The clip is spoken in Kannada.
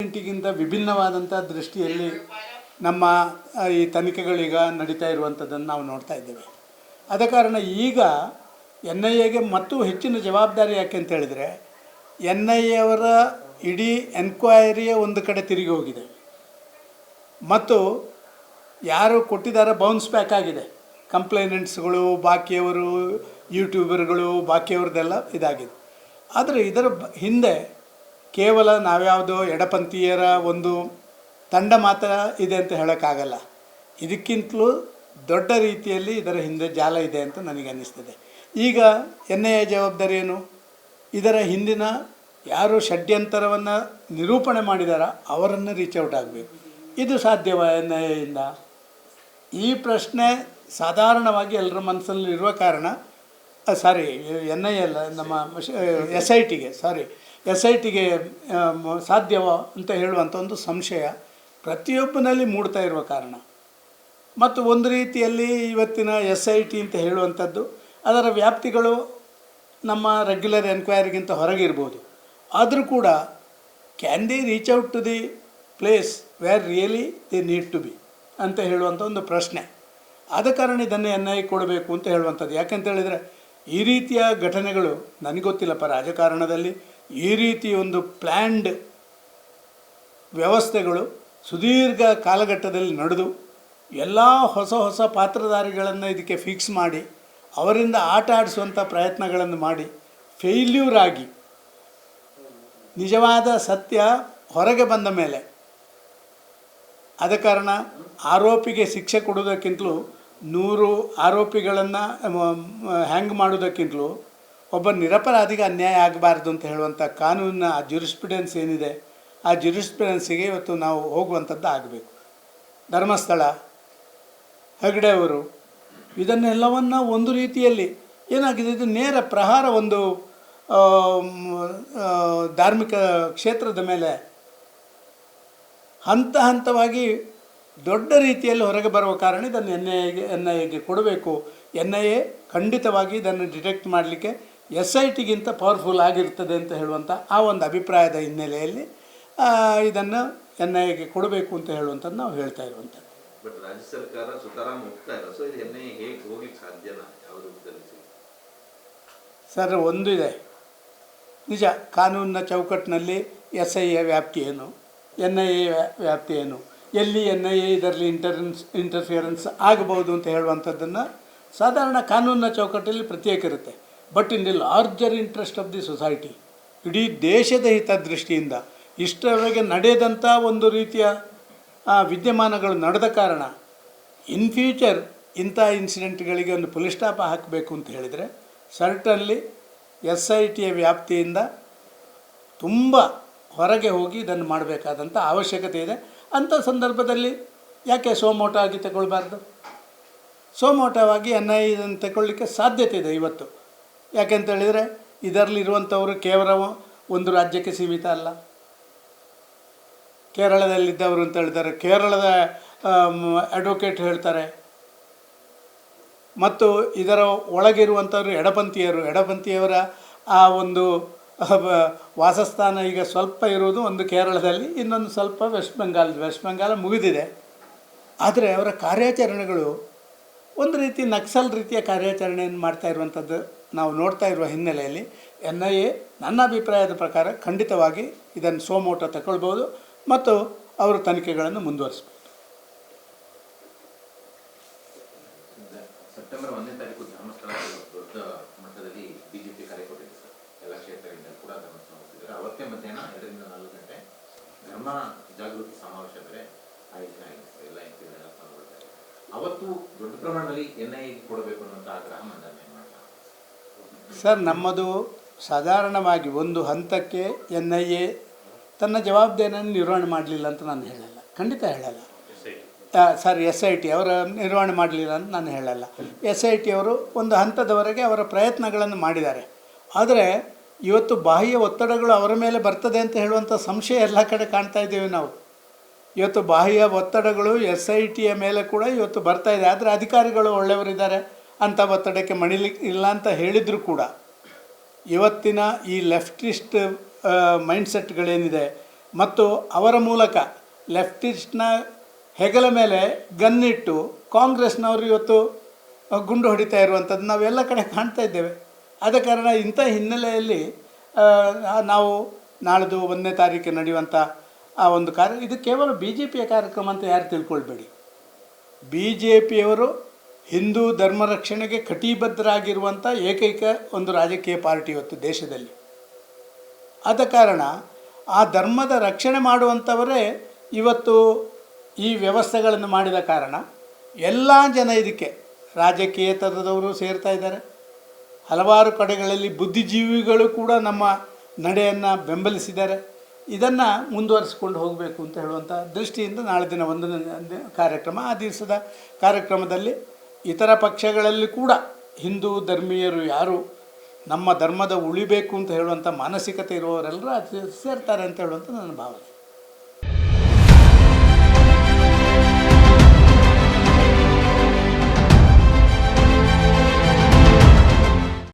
ಗೌರ್ಮೆಂಟಿಗಿಂತ ವಿಭಿನ್ನವಾದಂಥ ದೃಷ್ಟಿಯಲ್ಲಿ ನಮ್ಮ ಈ ತನಿಖೆಗಳೀಗ ನಡೀತಾ ಇರುವಂಥದ್ದನ್ನು ನಾವು ನೋಡ್ತಾ ಇದ್ದೇವೆ. ಆದ ಕಾರಣ ಈಗ ಎನ್ ಐ ಎಗೆ ಮತ್ತು ಹೆಚ್ಚಿನ ಜವಾಬ್ದಾರಿ ಯಾಕೆ ಅಂತ ಹೇಳಿದರೆ, ಎನ್ ಐ ಎವರ ಇಡೀ ಎನ್ಕ್ವೈರಿಯ ಒಂದು ಕಡೆ ತಿರುಗಿ ಹೋಗಿದೆ ಮತ್ತು ಯಾರು ಕೊಟ್ಟಿದ್ದಾರೆ ಬೌನ್ಸ್ ಬ್ಯಾಕ್ ಆಗಿದೆ. ಕಂಪ್ಲೇನೆಂಟ್ಸ್ಗಳು, ಬಾಕಿಯವರು, ಯೂಟ್ಯೂಬರ್ಗಳು, ಬಾಕಿಯವ್ರದ್ದೆಲ್ಲ ಇದಾಗಿದೆ. ಆದರೆ ಇದರ ಹಿಂದೆ ಕೇವಲ ನಾವ್ಯಾವುದೋ ಎಡಪಂಥೀಯರ ಒಂದು ತಂಡ ಮಾತ್ರ ಇದೆ ಅಂತ ಹೇಳೋಕ್ಕಾಗಲ್ಲ. ಇದಕ್ಕಿಂತಲೂ ದೊಡ್ಡ ರೀತಿಯಲ್ಲಿ ಇದರ ಹಿಂದೆ ಜಾಲ ಇದೆ ಅಂತ ನನಗೆ ಅನ್ನಿಸ್ತದೆ. ಈಗ ಎನ್ ಐ ಎ ಜವಾಬ್ದಾರಿ ಏನು? ಇದರ ಹಿಂದಿನ ಯಾರು ಷಡ್ಯಂತರವನ್ನು ನಿರೂಪಣೆ ಮಾಡಿದಾರ ಅವರನ್ನು ರೀಚ್ ಔಟ್ ಆಗಬೇಕು. ಇದು ಸಾಧ್ಯವ ಎನ್ ಐ ಎಯಿಂದ? ಈ ಪ್ರಶ್ನೆ ಸಾಧಾರಣವಾಗಿ ಎಲ್ಲರ ಮನಸ್ಸಲ್ಲಿ ಇರುವ ಕಾರಣ ಎನ್ ಐ ಅಲ್ಲ, ನಮ್ಮ ಎಸ್ ಐ ಟಿಗೆ ಸಾಧ್ಯವೋ ಅಂತ ಹೇಳುವಂಥ ಒಂದು ಸಂಶಯ ಪ್ರತಿಯೊಬ್ಬನಲ್ಲಿ ಮೂಡ್ತಾ ಇರುವ ಕಾರಣ, ಮತ್ತು ಒಂದು ರೀತಿಯಲ್ಲಿ ಇವತ್ತಿನ ಎಸ್ ಐ ಟಿ ಅಂತ ಹೇಳುವಂಥದ್ದು ಅದರ ವ್ಯಾಪ್ತಿಗಳು ನಮ್ಮ ರೆಗ್ಯುಲರ್ ಎನ್ಕ್ವೈರಿಗಿಂತ ಹೊರಗಿರ್ಬೋದು. ಆದರೂ ಕೂಡ can they reach out to the place where really they need to be ಅಂತ ಹೇಳುವಂಥ ಒಂದು ಪ್ರಶ್ನೆ. ಆದ ಕಾರಣ ಇದನ್ನು ಎನ್ ಐ ಕೊಡಬೇಕು ಅಂತ ಹೇಳುವಂಥದ್ದು. ಯಾಕೆಂತ ಹೇಳಿದರೆ ಈ ರೀತಿಯ ಘಟನೆಗಳು ನನಗೊತ್ತಿಲ್ಲಪ್ಪ, ರಾಜಕಾರಣದಲ್ಲಿ ಈ ರೀತಿ ಒಂದು ಪ್ಲ್ಯಾಂಡ್ ವ್ಯವಸ್ಥೆಗಳು ಸುದೀರ್ಘ ಕಾಲಘಟ್ಟದಲ್ಲಿ ನಡೆದು ಎಲ್ಲ ಹೊಸ ಪಾತ್ರಧಾರಿಗಳನ್ನು ಇದಕ್ಕೆ ಫಿಕ್ಸ್ ಮಾಡಿ ಅವರಿಂದ ಆಟ ಆಡಿಸುವಂಥ ಪ್ರಯತ್ನಗಳನ್ನು ಮಾಡಿ ಫೇಲ್ಯೂರ್ ಆಗಿ ನಿಜವಾದ ಸತ್ಯ ಹೊರಗೆ ಬಂದ ಮೇಲೆ, ಆದ ಕಾರಣ ಆರೋಪಿಗೆ ಶಿಕ್ಷೆ ಕೊಡೋದಕ್ಕಿಂತಲೂ 100 ಆರೋಪಿಗಳನ್ನು ಹ್ಯಾಂಗ್ ಮಾಡೋದಕ್ಕಿಂತಲೂ ಒಬ್ಬ ನಿರಪರಾಧಿಗೆ ಅನ್ಯಾಯ ಆಗಬಾರ್ದು ಅಂತ ಹೇಳುವಂಥ ಕಾನೂನಿನ ಆ ಜುರಿಸ್ಪ್ರುಡೆನ್ಸ್ ಏನಿದೆ, ಆ ಜುರಿಸ್ಪ್ರುಡೆನ್ಸಿಗೆ ಇವತ್ತು ನಾವು ಹೋಗುವಂಥದ್ದು ಆಗಬೇಕು. ಧರ್ಮಸ್ಥಳ, ಹೆಗ್ಡೆ ಅವರು, ಇದನ್ನೆಲ್ಲವನ್ನು ಒಂದು ರೀತಿಯಲ್ಲಿ ಏನಾಗಿದೆ, ಇದು ನೇರ ಪ್ರಹಾರ ಒಂದು ಧಾರ್ಮಿಕ ಕ್ಷೇತ್ರದ ಮೇಲೆ ಹಂತವಾಗಿ ದೊಡ್ಡ ರೀತಿಯಲ್ಲಿ ಹೊರಗೆ ಬರುವ ಕಾರಣ ಇದನ್ನು ಎನ್ ಐ ಎಗೆ ಕೊಡಬೇಕು. ಎನ್ ಐ ಎ ಖಂಡಿತವಾಗಿ ಇದನ್ನು ಡಿಟೆಕ್ಟ್ ಮಾಡಲಿಕ್ಕೆ ಎಸ್ ಐ ಟಿಗಿಂತ ಪವರ್ಫುಲ್ ಆಗಿರ್ತದೆ ಅಂತ ಹೇಳುವಂಥ ಆ ಒಂದು ಅಭಿಪ್ರಾಯದ ಹಿನ್ನೆಲೆಯಲ್ಲಿ ಇದನ್ನು ಎನ್ ಐ ಎಗೆ ಕೊಡಬೇಕು ಅಂತ ಹೇಳುವಂಥದ್ದು ನಾವು ಹೇಳ್ತಾ ಇರುವಂಥದ್ದು. ಬಟ್ ರಾಜ್ಯ ಸರ್ಕಾರ ಸುತಾರಾಮ್ ಹೋಗ್ತಾ ಇಲ್ಲ, ಸೊ ಇದು ಎನ್ ಐ ಎ ಹೇಗೆ ಹೋಗ್ಲಿಕ್ಕೆ ಸಾಧ್ಯನಾ? ಯಾವ ರೂಪದಲ್ಲಿ ಸರ್, ಒಂದು ಇದೆ ನಿಜ, ಕಾನೂನಿನ ಚೌಕಟ್ಟಿನಲ್ಲಿ ಎಸ್ ಐ ಎ ವ್ಯಾಪ್ತಿ ಏನು, ಎನ್ ಐ ಎ ವ್ಯಾಪ್ತಿ ಏನು, ಎಲ್ಲಿ ಎನ್ ಐ ಎ ಇದರಲ್ಲಿ ಇಂಟರ್ಫಿಯರೆನ್ಸ್ ಆಗಬಹುದು ಅಂತ ಹೇಳುವಂಥದ್ದನ್ನು ಸಾಧಾರಣ ಕಾನೂನಿನ ಚೌಕಟ್ಟಲ್ಲಿ ಪ್ರತ್ಯೇಕ ಇರುತ್ತೆ. But in the larger interest of the society, ಇಡೀ ದೇಶದ ಹಿತದೃಷ್ಟಿಯಿಂದ ಇಷ್ಟರವರೆಗೆ ನಡೆದಂಥ ಒಂದು ರೀತಿಯ ವಿದ್ಯಮಾನಗಳು ನಡೆದ ಕಾರಣ ಇನ್ ಫ್ಯೂಚರ್ ಇಂಥ ಇನ್ಸಿಡೆಂಟ್ಗಳಿಗೆ ಒಂದು ಪುಲಿ ಸ್ಟಾಪ್ ಹಾಕಬೇಕು ಅಂತ ಹೇಳಿದರೆ ಸರ್ಟನ್ಲಿ ಎಸ್ ಐ ಟಿಯ ವ್ಯಾಪ್ತಿಯಿಂದ ತುಂಬ ಹೊರಗೆ ಹೋಗಿ ಇದನ್ನು ಮಾಡಬೇಕಾದಂಥ ಅವಶ್ಯಕತೆ ಇದೆ. ಅಂಥ ಸಂದರ್ಭದಲ್ಲಿ ಯಾಕೆ ಸೋಮೋಟೋ ಆಗಿ ತಗೊಳ್ಬಾರ್ದು? ಸೋಮೋಟವಾಗಿ ಎನ್ ಐ ಇದನ್ನು ತಗೊಳ್ಳಿಕ್ಕೆ ಸಾಧ್ಯತೆ ಇದೆ ಇವತ್ತು. ಯಾಕೆಂತೇಳಿದರೆ ಇದರಲ್ಲಿರುವಂಥವರು ಕೇವಲ ಒಂದು ರಾಜ್ಯಕ್ಕೆ ಸೀಮಿತ ಅಲ್ಲ. ಕೇರಳದಲ್ಲಿದ್ದವರು ಅಂತ ಹೇಳ್ತಾರೆ, ಕೇರಳದ ಅಡ್ವೊಕೇಟ್ ಹೇಳ್ತಾರೆ, ಮತ್ತು ಇದರ ಒಳಗಿರುವಂಥವ್ರು ಎಡಪಂಥೀಯವರ ಆ ಒಂದು ವಾಸಸ್ಥಾನ ಈಗ ಸ್ವಲ್ಪ ಇರುವುದು ಒಂದು ಕೇರಳದಲ್ಲಿ, ಇನ್ನೊಂದು ಸ್ವಲ್ಪ ವೆಸ್ಟ್ ಬೆಂಗಾಲ್ ಮುಗಿದಿದೆ. ಆದರೆ ಅವರ ಕಾರ್ಯಾಚರಣೆಗಳು ಒಂದು ರೀತಿ ನಕ್ಸಲ್ ರೀತಿಯ ಕಾರ್ಯಾಚರಣೆಯನ್ನು ಮಾಡ್ತಾ ಇರುವಂಥದ್ದು ನಾವು ನೋಡ್ತಾ ಇರುವ ಹಿನ್ನೆಲೆಯಲ್ಲಿ ಎನ್ ಐ ಎ ನನ್ನ ಅಭಿಪ್ರಾಯದ ಪ್ರಕಾರ ಖಂಡಿತವಾಗಿ ಇದನ್ನು ಸೋಮೋಟೋ ತಗೊಳ್ಬೋದು ಮತ್ತು ಅವರು ತನಿಖೆಗಳನ್ನು ಮುಂದುವರಿಸಬಹುದು. ಸೆಪ್ಟೆಂಬರ್ 1ನೇ ತಾರೀಕು ಧರ್ಮಸ್ಥಳ ದೊಡ್ಡ ಮಟ್ಟದಲ್ಲಿ ಬಿಜೆಪಿ ಕರೆ ಕೊಟ್ಟಿದೆ ಸರ್. ಎಲ್ಲ ಕ್ಷೇತ್ರಗಳಿಂದ ಕೂಡ ಧರ್ಮಸ್ಥಳ ಹೋಗ್ತಿದ್ದಾರೆ. ಅವತ್ತೇ ಮಧ್ಯಾಹ್ನ 2 ರಿಂದ 4 ಗಂಟೆ ಧರ್ಮ ಜಾಗೃತಿ ಸಮಾವೇಶ ಬೇರೆ ಆಯೋಜನೆ ಆಗಿದೆ ಸರ್. ಎಲ್ಲ ಎಂಪಿಗಳೆಲ್ಲ ಪಾಲ್ಗೊಳ್ತಾರೆ. ಅವತ್ತು ದೊಡ್ಡ ಪ್ರಮಾಣದಲ್ಲಿ ಎನ್ ಐ ಎ ಕೊಡಬೇಕು ಅನ್ನುವಂಥ ಆಗ್ರಹ ಮಂಡನೆ ಮಾಡ್ತಾರೆ ಸರ್. ನಮ್ಮದು ಸಾಧಾರಣವಾಗಿ ಒಂದು ಹಂತಕ್ಕೆ ಎನ್ ಐ ಎ ತನ್ನ ಜವಾಬ್ದಾರಿಯನ್ನು ನಿರ್ವಹಣೆ ಮಾಡಲಿಲ್ಲ ಅಂತ ನಾನು ಹೇಳಲ್ಲ, ಖಂಡಿತ ಹೇಳಲ್ಲ. ಎಸ್ ಐ ಟಿ ಅವರ ನಿರ್ವಹಣೆ ಮಾಡಲಿಲ್ಲ ಅಂತ ನಾನು ಹೇಳಲ್ಲ. ಎಸ್ ಐ ಟಿ ಅವರು ಒಂದು ಹಂತದವರೆಗೆ ಅವರ ಪ್ರಯತ್ನಗಳನ್ನು ಮಾಡಿದ್ದಾರೆ. ಆದರೆ ಇವತ್ತು ಬಾಹ್ಯ ಒತ್ತಡಗಳು ಅವರ ಮೇಲೆ ಬರ್ತದೆ ಅಂತ ಹೇಳುವಂಥ ಸಂಶಯ ಎಲ್ಲ ಕಡೆ ಕಾಣ್ತಾ ಇದ್ದೇವೆ ನಾವು. ಇವತ್ತು ಬಾಹ್ಯ ಒತ್ತಡಗಳು ಎಸ್ ಐ ಟಿಯ ಮೇಲೆ ಕೂಡ ಇವತ್ತು ಬರ್ತಾ ಇದೆ. ಆದರೆ ಅಧಿಕಾರಿಗಳು ಒಳ್ಳೆಯವರಿದ್ದಾರೆ, ಅಂಥ ಒತ್ತಡಕ್ಕೆ ಮಣಿಲಿಕ್ಕೆ ಇಲ್ಲ ಅಂತ ಹೇಳಿದರೂ ಕೂಡ ಇವತ್ತಿನ ಈ ಲೆಫ್ಟಿಸ್ಟ್ ಮೈಂಡ್ಸೆಟ್ಗಳೇನಿದೆ, ಮತ್ತು ಅವರ ಮೂಲಕ ಲೆಫ್ಟಿಸ್ಟ್ನ ಹೆಗಲ ಮೇಲೆ ಗನ್ನಿಟ್ಟು ಕಾಂಗ್ರೆಸ್ನವರು ಇವತ್ತು ಗುಂಡು ಹೊಡಿತಾ ಇರುವಂಥದ್ದು ನಾವೆಲ್ಲ ಕಡೆ ಕಾಣ್ತಾ ಇದ್ದೇವೆ. ಆದ ಕಾರಣ ಇಂಥ ಹಿನ್ನೆಲೆಯಲ್ಲಿ ನಾವು ನಾಳ್ದು 1ನೇ ತಾರೀಕು ನಡೆಯುವಂಥ ಆ ಒಂದು ಇದು ಕೇವಲ ಬಿ ಜೆ ಪಿಯ ಕಾರ್ಯಕ್ರಮ ಅಂತ ಯಾರು ತಿಳ್ಕೊಳ್ಬೇಡಿ. ಬಿ ಜೆ ಪಿಯವರು ಹಿಂದೂ ಧರ್ಮ ರಕ್ಷಣೆಗೆ ಕಟಿಬದ್ಧರಾಗಿರುವಂಥ ಏಕೈಕ ಒಂದು ರಾಜಕೀಯ ಪಾರ್ಟಿ ಇವತ್ತು ದೇಶದಲ್ಲಿ. ಆದ ಕಾರಣ ಆ ಧರ್ಮದ ರಕ್ಷಣೆ ಮಾಡುವಂಥವರೇ ಇವತ್ತು ಈ ವ್ಯವಸ್ಥೆಗಳನ್ನು ಮಾಡಿದ ಕಾರಣ ಎಲ್ಲ ಜನ ಇದಕ್ಕೆ ರಾಜಕೀಯೇತರದವರು ಸೇರ್ತಾ ಇದ್ದಾರೆ. ಹಲವಾರು ಕಡೆಗಳಲ್ಲಿ ಬುದ್ಧಿಜೀವಿಗಳು ಕೂಡ ನಮ್ಮ ನಡೆಯನ್ನು ಬೆಂಬಲಿಸಿದ್ದಾರೆ. ಇದನ್ನು ಮುಂದುವರಿಸ್ಕೊಂಡು ಹೋಗಬೇಕು ಅಂತ ಹೇಳುವಂಥ ದೃಷ್ಟಿಯಿಂದ ನಾಳೆ ದಿನ 1ನೇ ಕಾರ್ಯಕ್ರಮ. ಆ ದಿವಸದ ಕಾರ್ಯಕ್ರಮದಲ್ಲಿ ಇತರ ಪಕ್ಷಗಳಲ್ಲಿ ಕೂಡ ಹಿಂದೂ ಧರ್ಮೀಯರು ಯಾರು ನಮ್ಮ ಧರ್ಮದ ಉಳಿಬೇಕು ಅಂತ ಹೇಳುವಂಥ ಮಾನಸಿಕತೆ ಇರುವವರೆಲ್ಲರೂ ಸೇರ್ತಾರೆ ಅಂತ ಹೇಳುವಂಥ ನನ್ನ ಭಾವನೆ.